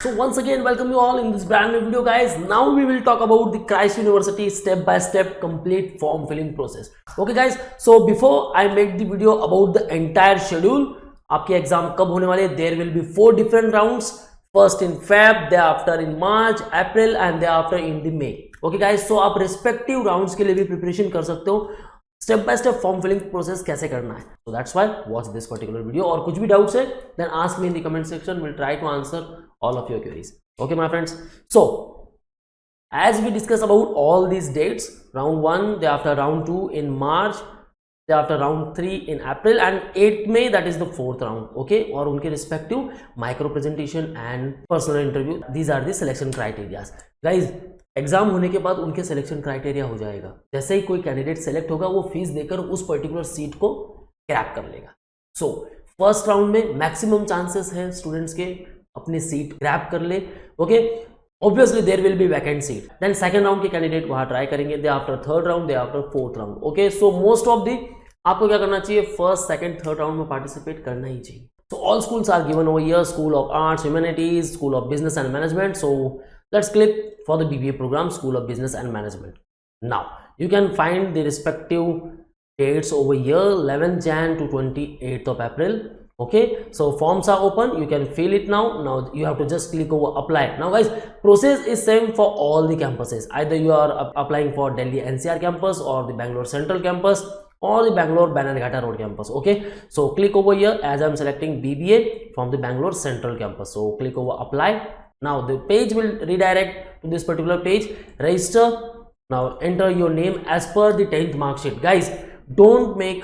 So once again, welcome you all in this brand new video, guys. Now we will talk about the Christ University step-by-step complete form filling process. Okay, guys. So before I make the video about the entire schedule, आपके exam कब होने वाले? There will be 4 different rounds. First in Feb, thereafter in March, April, and thereafter in the May. Okay, guys. So आप respective rounds के लिए भी preparation कर सकते हो. Step by step form filling process कैसे करना है. So that's why watch this particular video. और कुछ भी डाउट्स है then ask me in the comment section. Will try to answer all of your queries. Okay, my friends. So as we discuss about all these dates, round 1, thereafter round 2 in March, thereafter round 3 in April, and 8th May, that is the 4th round. Okay, और उनके respective micro presentation and personal interview, these are the selection criteria. Guys, exam होने के बाद उनके selection criteria हो जाएगा. जैसे ही कोई कैंडिडेट सेलेक्ट होगा वो फीस देकर उस पर्टिकुलर सीट को क्रैक कर लेगा. सो फर्स्ट राउंड में मैक्सिमम चांसेस है स्टूडेंट्स के अपनी सीट क्रैप कर ले. Okay, obviously there will be vacant seat. Then second round के कैंडिडेट वहां ट्राई करेंगे. They after third round, they after fourth round. Okay, so most of the आपको क्या करना चाहिए, फर्स्ट सेकंड थर्ड राउंड में पार्टिसिपेट करना ही चाहिए. So all schools are given over here. School of arts, humanities, school of business and management. So let's click for the BBA program, School of Business and Management. Now you can find the respective dates over here, 11th Jan to 28th of April. Okay, so forms are open, you can fill it now. Now you have to just click over apply. Now guys, process is same for all the campuses. Either you are applying for Delhi NCR campus or the Bangalore Central campus or the Bangalore Bannerghatta Road campus. Okay, so click over here as I'm selecting BBA from the Bangalore Central campus. So click over apply. Now the page will redirect to this particular page. Register. Now enter your name as per the 10th mark sheet. Guys, don't make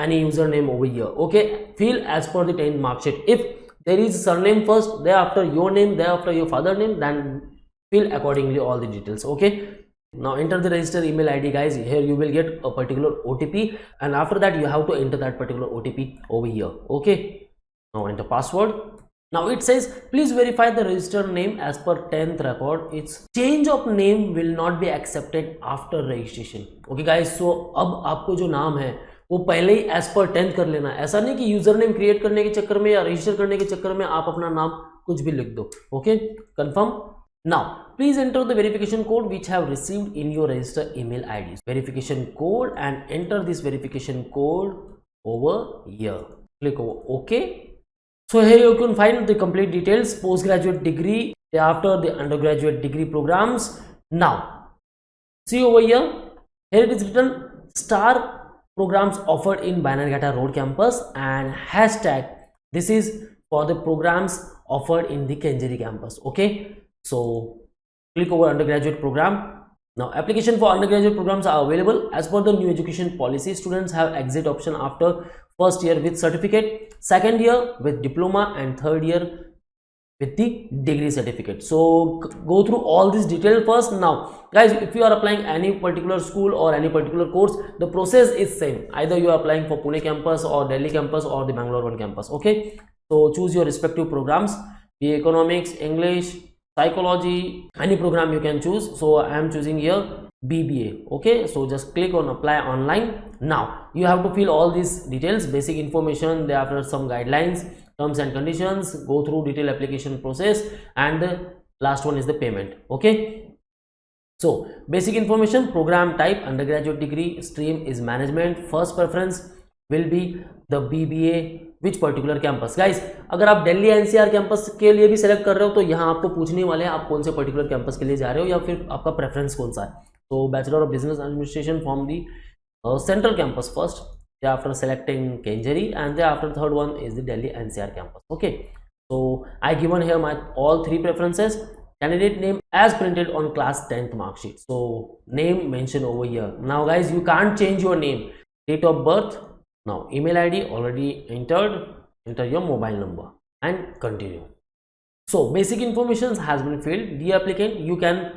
any username over here. Okay, fill as per the 10th mark sheet. If there is surname first, thereafter your name, thereafter your father name, then fill accordingly all the details. Okay, now enter the register email ID. Guys, here you will get a particular OTP, and after that you have to enter that particular OTP over here. Okay, now enter password. Now it says please verify the registered name as per 10th record. Its change of name will not be accepted after registration. Okay guys, so अब आपको जो नाम है वो पहले ही as per 10th कर लेना. ऐसा नहीं कि यूजर नेम क्रिएट करने के चक्कर में या रजिस्टर करने के चक्कर में आप अपना नाम कुछ भी लिख दो. Okay, confirm. Now please enter the verification code which have received in your register email IDs. Verification code, and enter this verification code over here. Click over OK. So here you can find the complete details, postgraduate degree, thereafter the undergraduate degree programs. Now see over here, here it is written star programs offered in Bannerghatta Road campus, and hashtag this is for the programs offered in the Kenjeri campus. Okay, so click over undergraduate program. Now application for undergraduate programs are available as per the new education policy. Students have exit option after first year with certificate, second year with diploma, and third year with the degree certificate. So go through all this detail first. Now guys, if you are applying any particular school or any particular course, the process is same. Either you are applying for Pune campus or Delhi campus or the Bangalore one campus. Okay, so choose your respective programs, be economics, English, psychology, any program you can choose. So I am choosing here BBA. Okay, so just click on apply online. Now you have to fill all these details, basic information, thereafter some guidelines, terms and conditions, go through detailed application process, and the last one is the payment. Okay, so basic information, program type undergraduate degree, stream is management, first preference will be the BBA which particular campus. Guys, अगर आप Delhi NCR campus के लिए भी select कर रहे हो तो यहाँ आपको पूछने वाले हैं आप कौन से पर्टिकुलर कैंपस के लिए जा रहे हो या फिर आपका प्रेफरेंस कौन सा है. तो bachelor of business administration from the central campus first, thereafter selecting Kenjeri, and thereafter third one is the Delhi NCR campus. Okay, so I given here my all 3 preferences. Candidate name as printed on class 10th mark sheet. So name mentioned over here. Now guys, you can't change your name. Date of birth, now email ID already entered, enter your mobile number and continue. So basic information has been filled. Dear applicant, you can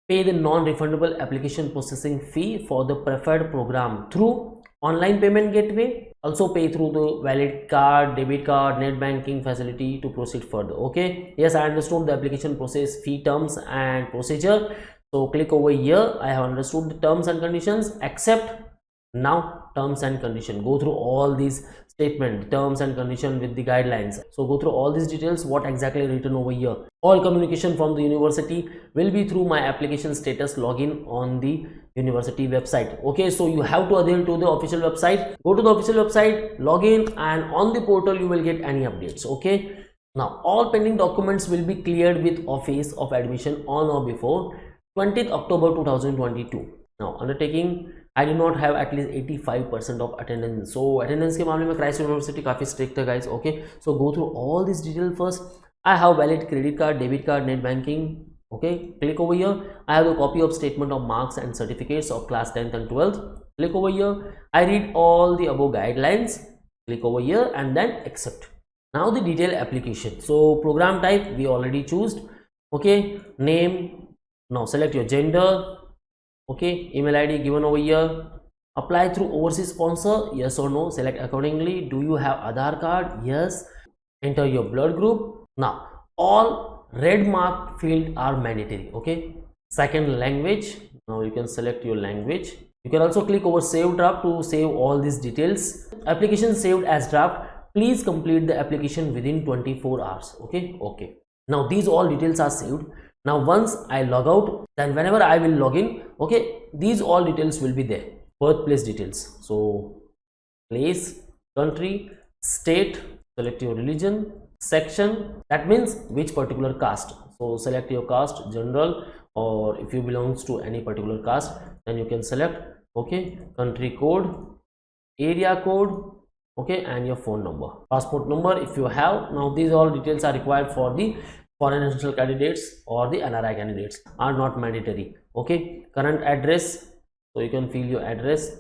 pay the non-refundable application processing fee for the preferred program through online payment gateway. Also pay through the valid card, debit card, net banking facility to proceed further. Okay, yes, I understood the application process, fee, terms and procedure. So click over here. I have understood the terms and conditions. Accept. Now terms and condition. Go through all these statement, terms and condition with the guidelines. So go through all these details, what exactly written over here. All communication from the university will be through my application status login on the university website. Okay, so you have to adhere to the official website. Go to the official website, log in, and on the portal you will get any updates. Okay, now all pending documents will be cleared with office of admission on or before 20th October 2022. Now undertaking, I do not have at least 85% of attendance. So attendance के मामले में Christ university काफी strict है guys. Okay, so go through all this detail first. I have valid credit card, debit card, net banking. Okay, click over here. I have a copy of statement of marks and certificates of class 10th and 12th. Click over here. I read all the above guidelines. Click over here and then accept. Now the detailed application. So program type we already choose. Okay, name. Now select your gender. Okay, email ID given over here. Apply through overseas sponsor, yes or no, select accordingly. Do you have Aadhaar card? Yes. Enter your blood group. Now all red marked field are mandatory. Okay, second language. Now you can select your language. You can also click over save draft to save all these details. Application saved as draft. Please complete the application within 24 hours. Okay. Now these all details are saved. Now once I log out, then whenever I will log in, okay, these all details will be there. Birthplace details, so place, country, state, select your religion, section, that means which particular caste. So select your caste, general, or if you belongs to any particular caste, then you can select. Okay, country code, area code, okay, and your phone number, passport number if you have. Now these all details are required for the foreign national candidates or the NRI candidates, are not mandatory. Okay, current address, so you can fill your address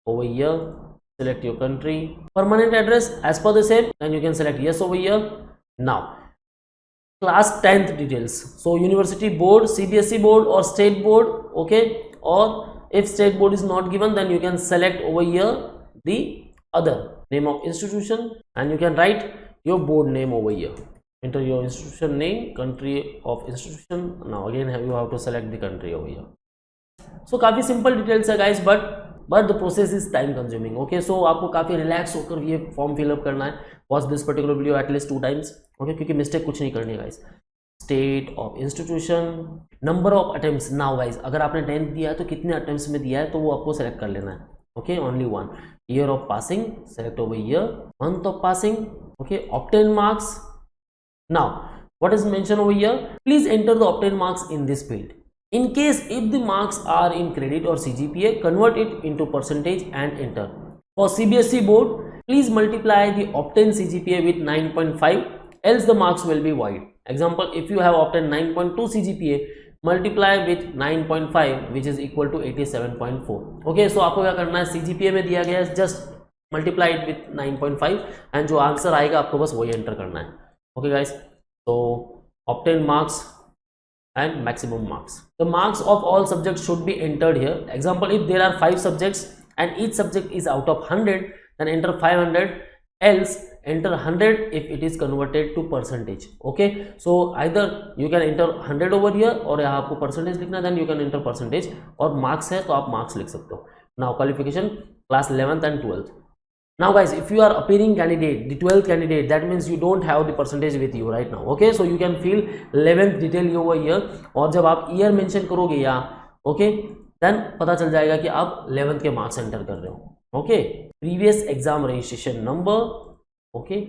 over here. Select your country. Permanent address as per the same, then you can select yes over here. Now class 10th details, so university board, CBSE board or state board. Okay, or if state board is not given, then you can select over here the other name of institution, and you can write your board name over here. Enter your institution name, country of institution. Now again you have to select the country over here. So काफी simple details है guys, but the process is time consuming. Okay, so आपको काफी relax होकर ये form fill up करना है. Watch this particular video at least 2 times. Okay, क्योंकि mistake कुछ नहीं करनी है guys. State of institution, number of attempts. Now guys, अगर आपने 10th दिया है तो कितने attempts में दिया है तो वो आपको select कर लेना है. Okay, only one. Year of passing, select over here. Month of passing. Okay, obtain marks. Now what is mentioned over here, please enter the obtained marks in this field. In case if the marks are in credit or CGPA, convert it into percentage and enter. For CBSE board, please multiply the obtained CGPA with 9.5, else the marks will be void. Example, if you have obtained 9.2 CGPA, multiply with 9.5 which is equal to 87.4. Okay, so आपको क्या करना है, CGPA में दिया गया है, just multiply it with 9.5 and जो answer आएगा आपको बस वही एंटर करना है. Okay guys, so obtain marks and maximum marks. The marks of all subjects should be entered here. Example, if there are 5 subjects and each subject is out of 100, then enter 500, else enter 100 if it is converted to percentage. Okay, so either you can enter 100 over here और यहाँ आपको percentage लिखना है, then you can enter percentage, और marks है तो आप marks लिख सकते हो. Now qualification, class 11th and 12th. Now guys, if you are appearing candidate, the 12th candidate, that means you don't have the percentage with you right now. Okay, so you can fill 11th detail over here, और जब आप year mention करोगे यहाँ, okay, then पता चल जाएगा कि आप 11th के marks enter कर रहे हो. Okay, previous exam registration number, okay,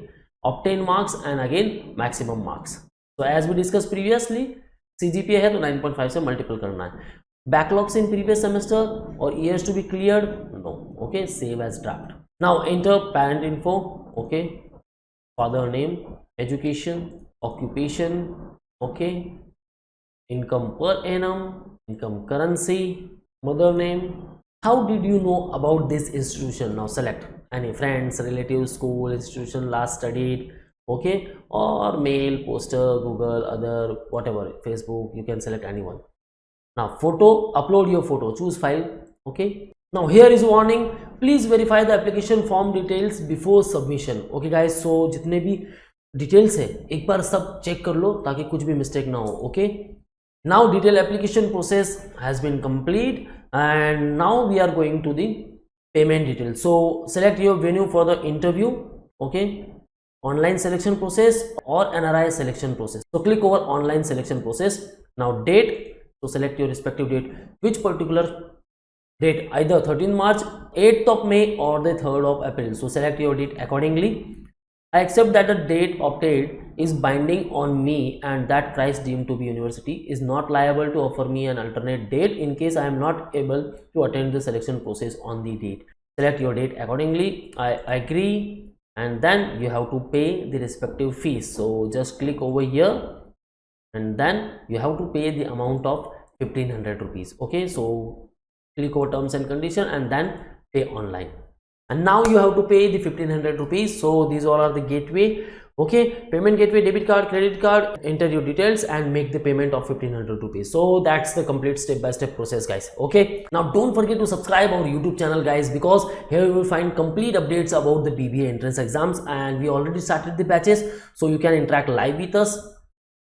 obtain marks and again maximum marks. So as we discussed previously, CGPA है तो 9.5 से multiple करना है. Backlogs in previous semester or years to be cleared? No. Okay, save as draft. Now enter parent info. Okay, father name, education, occupation. Okay, income per annum, income currency, mother name. How did you know about this institution? Now select any friends, relatives, school, institution last studied. Okay, or mail, poster, Google, other, whatever, Facebook, you can select anyone. Now photo, upload your photo, choose file. Okay, now here is warning, please verify the application form details before submission. Okay guys, so जितने भी details है एक बार सब check कर लो ताकि कुछ भी mistake ना हो. Okay, now detailed application process has been complete and now we are going to the payment details. So select your venue for the interview. Okay, online selection process or NRI selection process. So click over online selection process. Now date, so select your respective date, which particular date, either 13th March, 8th of May or the 3rd of April. So select your date accordingly. I accept that the date opted is binding on me and that Christ deemed to be university is not liable to offer me an alternate date in case I am not able to attend the selection process on the date. Select your date accordingly. I agree, and then you have to pay the respective fees. So just click over here and then you have to pay the amount of 1500 rupees. Okay, so click over terms and condition and then pay online. And now you have to pay the 1500 rupees. So these all are the gateway. Okay, payment gateway, debit card, credit card, enter your details and make the payment of 1500 rupees. So that's the complete step-by-step process, guys. Okay, now don't forget to subscribe our YouTube channel, guys, because here you will find complete updates about the BBA entrance exams, and we already started the batches, so you can interact live with us.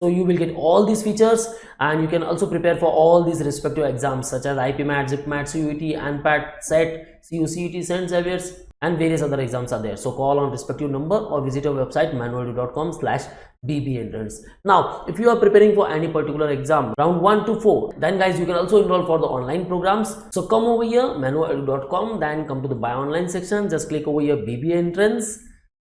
So you will get all these features, and you can also prepare for all these respective exams such as IPMAT, ZipMAT, CUET, NPAT, CET, CUCET, St. Xavier's, and various other exams are there. So call on respective number or visit our website manoeuvre.com/BBA-entrance. Now, if you are preparing for any particular exam, round 1 to 4, then guys you can also enroll for the online programs. So come over here, manoeuvre.com, then come to the buy online section, just click over here BBA-entrance.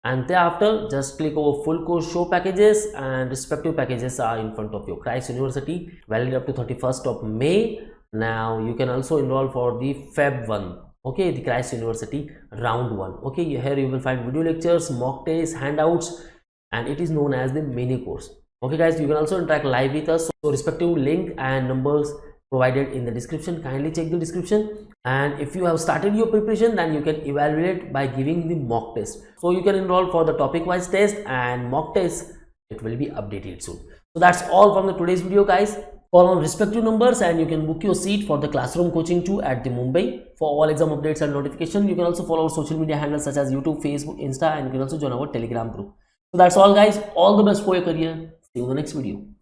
And thereafter just click over full course show packages, and respective packages are in front of you. Christ University, valid up to 31st of May. Now you can also enroll for the Feb 1. Okay, the Christ University round 1. Okay, here you will find video lectures, mock tests, handouts, and it is known as the mini course. Okay guys, you can also interact live with us. So respective link and numbers provided in the description. Kindly check the description. And if you have started your preparation, then you can evaluate by giving the mock test. So you can enroll for the topic wise test and mock test. It will be updated soon. So that's all from the today's video, guys. Call on respective numbers and you can book your seat for the classroom coaching too at the Mumbai. For all exam updates and notification, you can also follow our social media handles such as YouTube, Facebook, Insta, and you can also join our Telegram group. So that's all, guys. All the best for your career. See you in the next video.